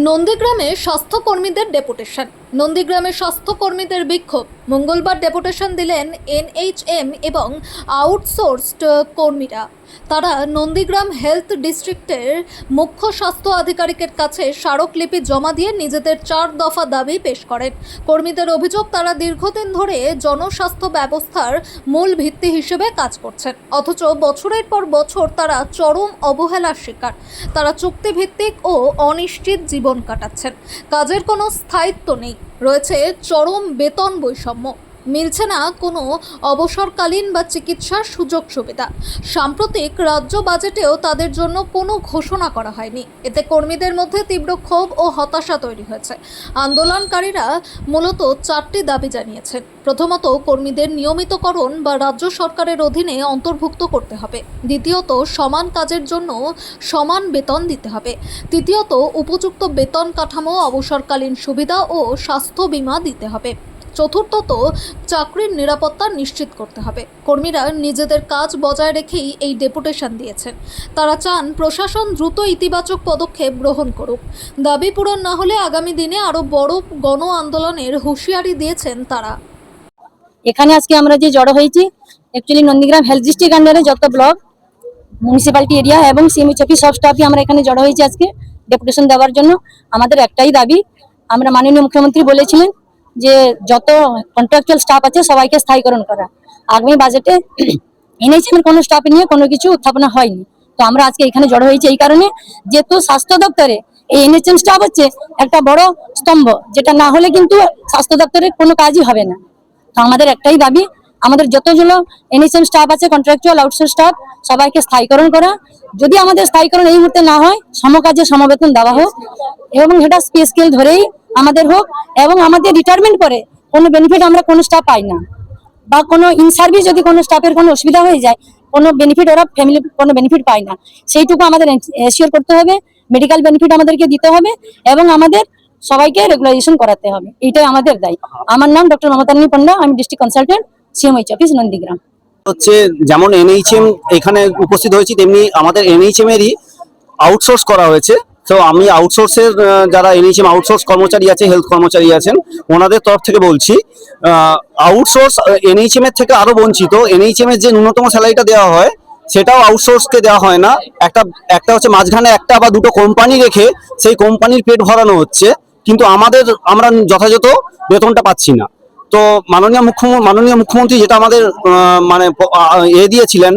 নন্দীগ্রামে স্বাস্থ্যকর্মীদের ডেপুটেশন। নন্দীগ্রামে স্বাস্থ্যকর্মীদের বিক্ষোভ। মঙ্গলবার ডেপুটেশন দিলেন এনএইচএম এবং আউটসোর্সড কর্মীরা। তারা নন্দীগ্রাম হেলথ ডিস্ট্রিক্টের মুখ্য স্বাস্থ্য আধিকারিকের কাছে স্মারকলিপি জমা দিয়ে নিজেদের 4 দফা দাবি পেশ করেন। কর্মীদের অভিযোগ, তারা দীর্ঘদিন ধরে জনস্বাস্থ্য ব্যবস্থার মূল ভিত্তি হিসেবে কাজ করছেন, অথচ বছরের পর বছর তারা চরম অবহেলার শিকার। তারা চুক্তিভিত্তিক ও অনিশ্চিত জীবন কাটাচ্ছেন। কাজের কোনো স্থায়িত্ব নেই, রয়েছে চরম বেতন বৈষম্য, মিলছে না কোনো অবসরকালীন বা চিকিৎসার সুযোগ সুবিধা। সাম্প্রতিক রাজ্য বাজেটেও তাদের জন্য কোনো ঘোষণা করা হয়নি। এতে কর্মীদের মধ্যে তীব্র ক্ষোভ ও হতাশা তৈরি হয়েছে। আন্দোলনকারীরা মূলত 4টি দাবি জানিয়েছেন। প্রথমত, কর্মীদের নিয়মিতকরণ বা রাজ্য সরকারের অধীনে অন্তর্ভুক্ত করতে হবে। দ্বিতীয়ত, সমান কাজের জন্য সমান বেতন দিতে হবে। তৃতীয়ত, উপযুক্ত বেতন কাঠামো, অবসরকালীন সুবিধা ও স্বাস্থ্য বীমা দিতে হবে। চতুর্থত, চাকরির নিরাপত্তা নিশ্চিত করতে হবে। কর্মীরা নিজেদের কাজ বজায় রেখেই এই ডেপুটেশন দিয়েছেন। তারা চান প্রশাসন দ্রুত ইতিবাচক পদক্ষেপ গ্রহণ করুক। দাবি পূরণ না হলে আগামী দিনে আরও বড় গণ আন্দোলনের হুঁশিয়ারি দিয়েছেন তারা। এখানে আজকে আমরা যে জড়ো হয়েছি, অ্যাকচুয়ালি নন্দীগ্রাম হেলথ ডিস্ট্রিক্ট আন্ডারে যত ব্লক, মিউনিসিপ্যালিটি এরিয়া এবং সিএমএইচ অফিস সব স্টাফই আমরা এখানে জড়ো হয়েছি আজকে ডেপুটেশন দেওয়ার জন্য। আমাদের একটাই দাবি, আমরা মাননীয় মুখ্যমন্ত্রী বলেছিলেন যে যত কন্ট্রাকচুয়াল স্টাফ আছে সবাইকে স্থায়ীকরণ করা। আগামী বাজেটে এনএইচএম এর কোনো স্টাফ নিয়ে কোনো কিছু উত্থাপনা হয়নি। তো আমরা আজকে এখানে জড়ো হয়েছি এই কারণে, যেহেতু স্বাস্থ্য দপ্তরে এই এনএইচএম স্টাফ হচ্ছে একটা বড় স্তম্ভ, যেটা না হলে কিন্তু স্বাস্থ্য দপ্তরের কোনো কাজই হবে না। তো আমাদের একটাই দাবি, আমাদের যতগুলো এনএইচএম স্টাফ আছে, কন্ট্রাকচুয়াল আউটসোর্স স্টাফ, সবাইকে স্থায়ীকরণ করা। যদি আমাদের স্থায়ীকরণ এই মুহূর্তে না হয়, সমকাজে সমবেতন দেওয়া হোক এবং সেটা পে স্কেল ধরেই আমাদের হোক। এবং আমাদের রিটায়ারমেন্ট করে কোনো বেনিফিট আমরা কোনো স্টাফ পাই না, বা কোনো ইন সার্ভিস যদি কোনো স্টাফের কোনো অসুবিধা হয়ে যায়, কোনো বেনিফিট ওরা ফ্যামিলি কোনো বেনিফিট পায় না, সেইটুকু আমাদের এনশিওর করতে হবে। মেডিকেল বেনিফিট আমাদেরকে দিতে হবে এবং আমাদের সবাইকে রেগুলারাইজেশন করাতে হবে। এইটাই আমাদের দায়ী। আমার নাম ডক্টর মমতারানী পণ্ডা, আমি district consultant, CMH office, Nandigram. হচ্ছে যেমন এনএইচএম এখানে উপস্থিত হয়েছি, তেমনি আমাদের এনএইচএম এরই আউটসোর্স করা হয়েছে। তো আমি আউটসোর্সের যারা এনএইচএম আউটসোর্স কর্মচারী আছে, হেলথ কর্মচারী আছেন, ওনাদের তরফ থেকে বলছি, আউটসোর্স এনএইচএম এর থেকে আরো বঞ্চিত। এনএইচএম এর যে ন্যূনতম স্যালারিটা দেওয়া হয়, সেটাও আউটসোর্সকে দেওয়া হয় না। একটা হচ্ছে মাঝখানে একটা বা দুটো কোম্পানি রেখে সেই কোম্পানির পেট ভরানো হচ্ছে, কিন্তু আমরা যথাযথ বেতনটা পাচ্ছি না। তো মাননীয় মুখ্যমন্ত্রী যেটা আমাদের দিয়েছিলেন,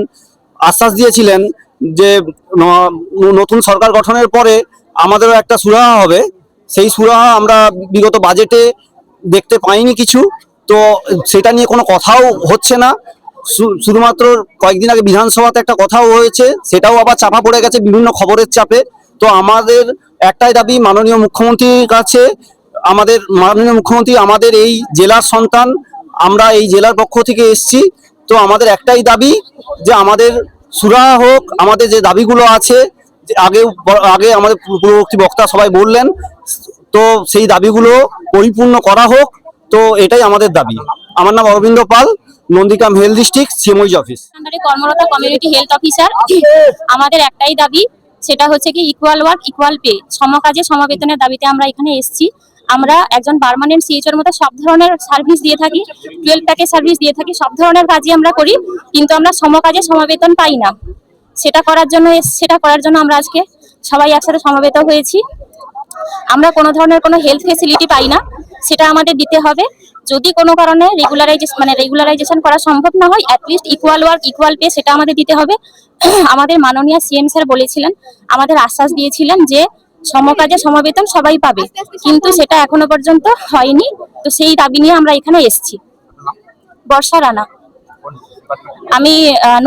আশ্বাস দিয়েছিলেন যে নতুন সরকার গঠনের পরে আমাদেরও একটা সুরাহা হবে। সেই সুরাহা আমরা বিগত বাজেটে দেখতে পাইনি কিছু। তো সেটা নিয়ে কোনো কথাও হচ্ছে না। শুধুমাত্র কয়েকদিন আগে বিধানসভাতে একটা কথাও হয়েছে, সেটাও আবার চাপা পড়ে গেছে বিভিন্ন খবরের চাপে। তো আমাদের একটাই দাবি মাননীয় মুখ্যমন্ত্রীর কাছে, মাননীয় মুখ্যমন্ত্রী আমাদের এই জেলার সন্তান, আমরা এই জেলার পক্ষ থেকে এসেছি। তো আমাদের একটাই দাবি যে আমাদের সুরাহা হোক। আমাদের যে দাবিগুলো আছে, আগে আমাদের পূর্ববর্তী বক্তা সবাই বললেন, তো সেই দাবিগুলো পরিপূর্ণ করা হোক। তো এটাই আমাদের দাবি। আমার নাম Arabinda Pal, Nandigram health district, CMOH office কর্মরত কমিউনিটি হেলথ অফিসার। আমাদের একটাই দাবি, সেটা হচ্ছে কি ইকুয়াল ওয়ার্ক ইকুয়াল পে, সমকাজে সমবেতনের দাবিতে আমরা এখানে এসেছি। আমরা একজন পার্মানেন্ট সিএইচওর মতো সব ধরনের সার্ভিস দিয়ে থাকি, 12 প্যাকেজ সার্ভিস দিয়ে থাকি, সব ধরনের কাজই আমরা করি, কিন্তু আমরা সমকাজে সমবেতন পাই না। সেটা করার জন্য আমরা আজকে সবাই একসাথে সমবেত হয়েছি। আমরা কোনো ধরনের কোনো হেলথ ফেসিলিটি পাই না, সেটা আমাদের দিতে হবে। যদি কোনো কারণে রেগুলারাইজেশন করা সম্ভব না হয়, at least equal work equal pay সেটা আমাদের দিতে হবে। আমাদের মাননীয় সিএম স্যার বলেছিলেন, আমাদের আশ্বাস দিয়েছিলেন যে সমকাজে সমবেতন সবাই পাবে, কিন্তু সেটা এখনো পর্যন্ত হয়নি। তো সেই দাবি নিয়ে আমরা এখানে এসেছি। বর্ষা রানা, আমি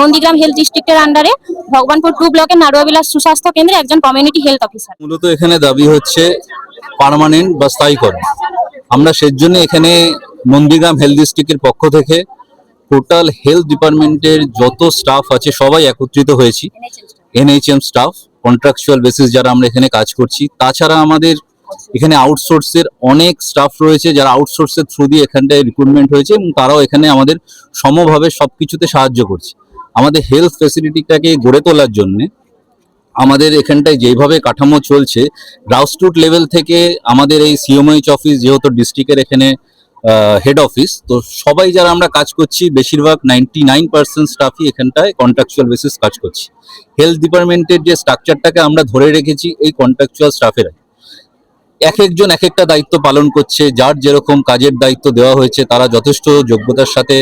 নন্দীগ্রাম হেলথ ডিস্ট্রিক্টের আন্ডারে ভগবানপুর 2 ব্লকের নাড়ুয়াবিলাস সুস্বাস্থ্য কেন্দ্রে একজন কমিউনিটি হেলথ অফিসার। মূলত এখানে দাবি হচ্ছে পার্মানেন্ট বা স্থায়ীকরণ। আমরা সেজন্য এখানে নন্দীগ্রাম হেলথ ডিস্ট্রিক্টের পক্ষ থেকে টোটাল হেলথ ডিপার্টমেন্টের যত স্টাফ আছে সবাই একত্রিত হয়েছি। এনএইচএম স্টাফ, কন্ট্রাকচুয়াল বেসিস যারা আমরা এখানে কাজ করছি, তাছাড়া আমাদের এখানে আউটসোর্সের অনেক স্টাফ রয়েছে যারা আউটসোর্সের থ্রু দিয়ে এখানটায় রিক্রুটমেন্ট হয়েছে এবং তারাও এখানে আমাদের সমভাবে সবকিছুতে সাহায্য করছে। আমাদের হেলথ ফেসিলিটিটাকে গড়ে তোলার জন্য আমাদের এখানটায় যেভাবে কাঠামো চলছে, গ্রাউন্ডরুট লেভেল থেকে আমাদের এই সিএমএইচ অফিস যেহেতু ডিস্ট্রিক্টের এখানে হেড অফিস, তো সবাই যারা আমরা কাজ করছি বেশিরভাগ 99% স্টাফই এখানটায় কন্ট্রাকচুয়াল বেসিস কাজ করছি। হেলথ ডিপার্টমেন্টের যে স্ট্রাকচারটাকে আমরা ধরে রেখেছি এই কন্ট্রাকচুয়াল স্টাফেরা এক একজন এক একটা দায়িত্ব পালন করছে, যার যেরকম কাজের দায়িত্ব দেওয়া হয়েছে তারা যথেষ্ট যোগ্যতার সাথে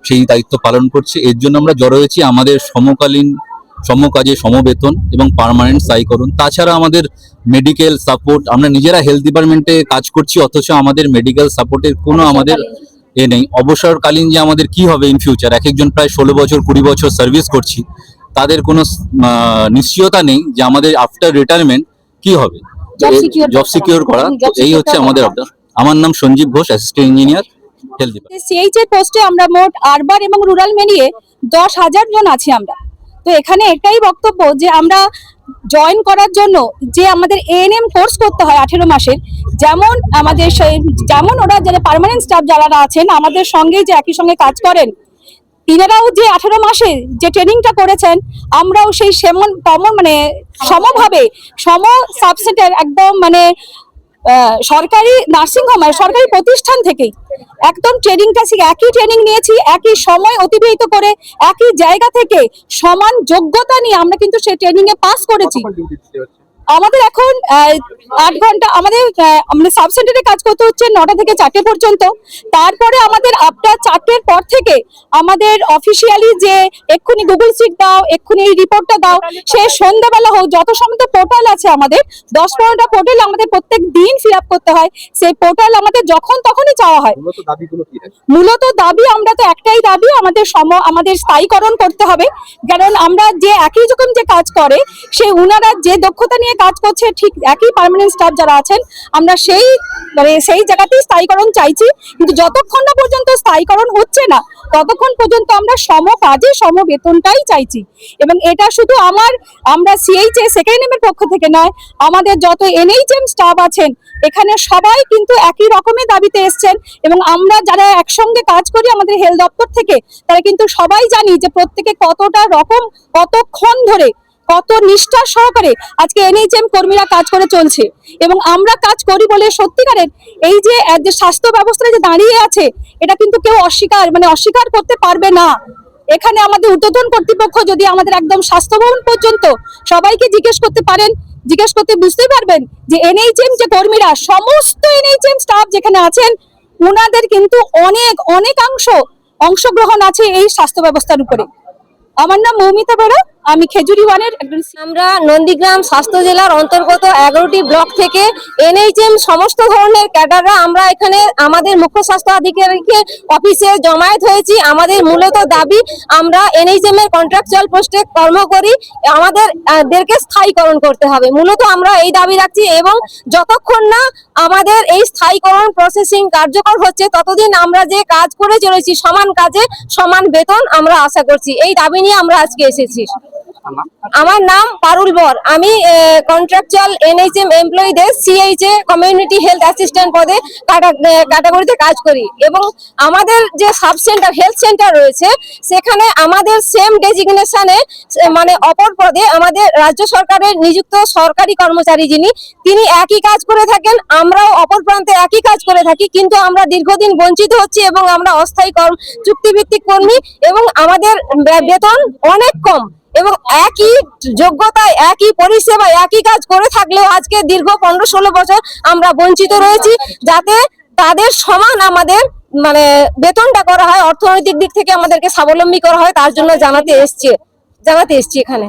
সেই দায়িত্ব পালন করছে। এর জন্য আমরা জড়ো হয়েছি আমাদের সমকালীন সমকাজে সমবেতন এবং পার্মানেন্ট স্থায়ীকরণ। তাছাড়া আমাদের মেডিকেল সাপোর্ট, আমরা নিজেরা হেলথ ডিপার্টমেন্টে কাজ করছি অথচ আমাদের মেডিকেল সাপোর্টের কোনো আমাদের নেই। অবসরকালীন যে আমাদের কি হবে ইন ফিউচার, এক একজন প্রায় 16 বছর 20 বছর সার্ভিস করছি, তাদের কোনো নিশ্চয়তা নেই যে আমাদের আফটার রিটায়ারমেন্ট কি হবে, জব সিকিউর করা। তো এই হচ্ছে আমাদের আপনার। আমার নাম Sanjib Ghosh, assistant engineer health department. CH এর পোস্টে আমরা মোট আরবান এবং রুরাল মিলিয়ে 10,000 জন আছি আমরা। তো এখানে এটাই বক্তব্য যে আমরা জয়েন করার জন্য যে আমাদের এএনএম কোর্স করতে হয় 18 মাসের, যেমন আমাদের যেমন ওরা যারা পার্মানেন্ট স্টাফ যারা আছেন আমাদের সঙ্গেই যে একই সঙ্গে কাজ করেন, তিনারাও যে 18 মাসে যে ট্রেনিংটা করেছেন, আমরাও সেই সমভাবে সম সাবসেন্টার একদম সরকারি নার্সিং হোম সরকারি প্রতিষ্ঠান থেকেই একদম ট্রেনিংটা শিখে একই ট্রেনিং নিয়েছি, একই সময় অতিবাহিত করে একই জায়গা থেকে সমান যোগ্যতা নিয়ে আমরা কিন্তু সেই ট্রেনিং এ পাস করেছি। আমাদের এখন 8 ঘন্টা আমাদের সাব সেন্টারে কাজ করতে হচ্ছে 9টা থেকে 4টে পর্যন্ত। তারপরে আমাদের আফটার 4টের পর থেকে আমাদের অফিসিয়ালি যে এক্ষুনি গুগল সিট দাও, এক্ষুনি এই রিপোর্টটা দাও, সে সন্ধ্যাবেলা হোক, যত সময় পোর্টাল আছে আমাদের 10-15টা পোর্টাল আমাদের প্রত্যেক দিন ফিল আপ করতে হয়। সেই পোর্টাল আমাদের যখন তখনই চাওয়া হয়। মূলত দাবি আমরা তো একটাই দাবি, আমাদের স্থায়ীকরণ করতে হবে। কারণ আমরা যে একই রকম যে কাজ করে সেই উনারা যে দক্ষতা নিয়ে কাজ করছে ঠিক একই পার্মানেন্ট স্টাফ যারা আছেন, আমরা সেই জায়গাতেই স্থায়ীকরণ চাইছি। কিন্তু যতক্ষণ না পর্যন্ত স্থায়ীকরণ হচ্ছে না ততক্ষণ পর্যন্ত আমরা সম কাজে সম বেতনটাই চাইছি। এবং এটা শুধু আমরা সিএইচ সেকেন্ড এর পক্ষ থেকে নয়, আমাদের যত এনএইচএম স্টাফ আছেন এখানে সবাই কিন্তু একই রকমের দাবিতে এসছেন। এবং আমরা যারা একসঙ্গে কাজ করি আমাদের হেলথ দপ্তর থেকে, তারা কিন্তু সবাই জানি যে প্রত্যেকে কতক্ষণ ধরে কত নিষ্ঠার সহকারে আজকে এনএইচএম কর্মীরা কাজ করে চলছে। এবং আমরা কাজ করি বলে সত্যিকারের এই যে স্বাস্থ্য ব্যবস্থা যে দাঁড়িয়ে আছে, এটা কিন্তু কেউ অস্বীকার করতে পারবে না। এখানে আমাদের ঊর্ধ্বতন কর্তৃপক্ষ যদি আমাদের একদম স্বাস্থ্য ভবন পর্যন্ত সবাইকে জিজ্ঞেস করতে বুঝতে পারবেন যে এনএইচএম যে কর্মীরা, সমস্ত এনএইচএম স্টাফ যেখানে আছেন, ওনাদের কিন্তু অংশগ্রহণ আছে এই স্বাস্থ্য ব্যবস্থার উপরে। আমার নাম মৌমিতা বড়, আমি খেজুরি ওয়ানের একজন। আমরা নন্দীগ্রাম স্বাস্থ্য জেলার অন্তর্গত 11টি ব্লক থেকে এনএইচএম সমস্ত ধরনের ক্যাডাররা আমরা এখানে আমাদের মুখ্য স্বাস্থ্য আধিকারিকের অফিসে জমায়েত হয়েছি। আমাদের মূলত দাবি, আমরা এনএইচএম এর কন্ট্রাকচুয়াল পোস্টে কর্ম করি, আমাদেরকে স্থায়ীকরণ করতে হবে। মূলত আমরা এই দাবি রাখছি এবং যতক্ষণ না আমাদের এই স্থায়ীকরণ প্রসেসিং কার্যকর হচ্ছে ততদিন আমরা যে কাজ করে চলেছি সমান কাজে সমান বেতন আমরা আশা করছি। এই দাবি নিয়ে আমরা আজকে এসেছি। আমার নাম পারুল বর, আমি কন্ট্রাকচুয়াল এনএইচএম এমপ্লয়ীদের সিএইচএ কমিউনিটি হেলথ অ্যাসিস্ট্যান্ট পদে ক্যাটাগরিতে কাজ করি। এবং আমাদের যে সাব সেন্টার হেলথ সেন্টার রয়েছে সেখানে আমাদের সেম ডেজিগনেশনে অপর পদে আমাদের রাজ্য সরকারের নিযুক্ত সরকারি কর্মচারী তিনি একই কাজ করে থাকেন, আমরাও অপর প্রান্তে একই কাজ করে থাকি, কিন্তু আমরা দীর্ঘদিন বঞ্চিত হচ্ছি এবং আমরা অস্থায়ী চুক্তিভিত্তিক কর্মী এবং আমাদের বেতন অনেক কম। এবং একই যোগ্যতায় একই পরিষেবা একই কাজ করে থাকলেও আজকে দীর্ঘ 15-16 বছর আমরা বঞ্চিত রয়েছি। যাতে তাদের সমান আমাদের বেতনটা করা হয়, অর্থনৈতিক দিক থেকে আমাদেরকে স্বাবলম্বী করা হয়, তার জন্য জানাতে এসছি এখানে।